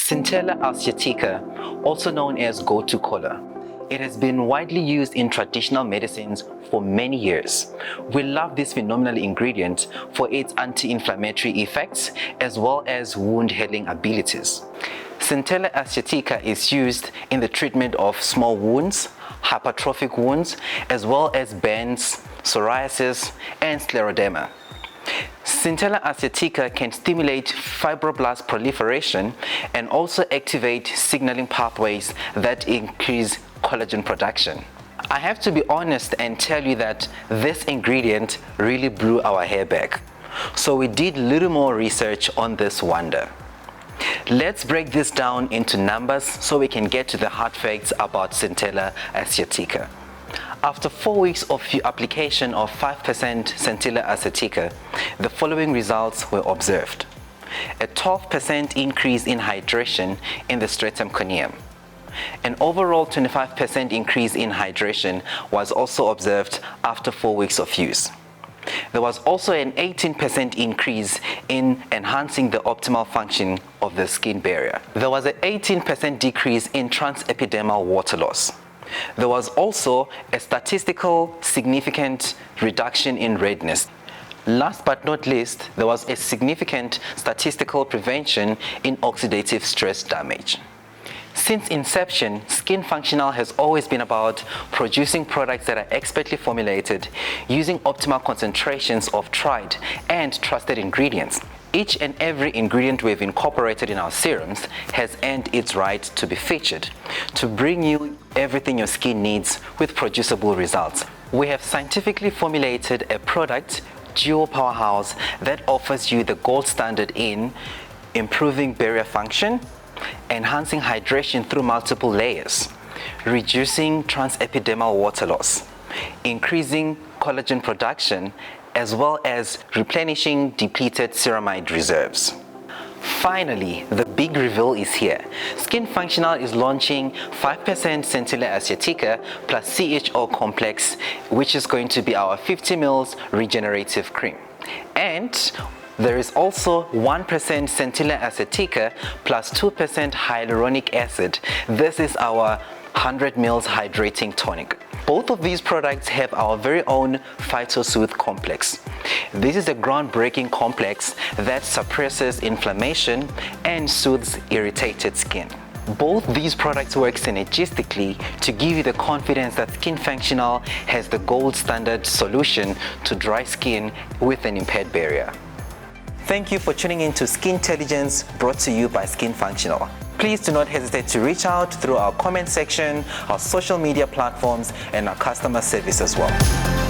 Centella Asiatica, also known as go-to color. It has been widely used in traditional medicines for many years. We love this phenomenal ingredient for its anti-inflammatory effects as well as wound healing abilities. Centella Asiatica is used in the treatment of small wounds, hypertrophic wounds, as well as burns, psoriasis, and scleroderma. Centella Asiatica can stimulate fibroblast proliferation and also activate signaling pathways that increase collagen production. I have to be honest and tell you that this ingredient really blew our hair back. So we did a little more research on this wonder. Let's break this down into numbers so we can get to the hard facts about Centella Asiatica. After 4 weeks of application of 5% Centella Asiatica, the following results were observed. A 12% increase in hydration in the stratum corneum. An overall 25% increase in hydration was also observed after 4 weeks of use. There was also an 18% increase in enhancing the optimal function of the skin barrier. There was an 18% decrease in trans-epidermal waterloss. There was also a statistical significant reduction in redness. Last but not least, there was a significant statistical prevention in oxidative stress damage. Since inception, Skin Functional has always been about producing products that are expertly formulated using optimal concentrations of tried and trusted ingredients. Each and every ingredient we've incorporated in our serums has earned its right to be featured, to bring you everything your skin needs with producible results. We have scientifically formulated a product, duo powerhouse, that offers you the gold standard in improving barrier function, enhancing hydration through multiple layers, reducing trans-epidermal water loss, increasing collagen production, as well as replenishing depleted ceramide reserves. Finally, the big reveal is here. Skin Functional is launching 5% Centella Asiatica plus CHO complex, which is going to be our 50 ml regenerative cream. And there is also 1% Centella Asiatica plus 2% hyaluronic acid. This is our 100 ml hydrating tonic. Both of these products have our very own Photo-Soothe Complex. This is a groundbreaking complex that suppresses inflammation and soothes irritated skin. Both these products work synergistically to give you the confidence that Skin Functional has the gold standard solution to dry skin with an impaired barrier. Thank you for tuning in to Skintelligence, brought to you by Skin Functional. Please do not hesitate to reach out through our comment section, our social media platforms, and our customer service as well.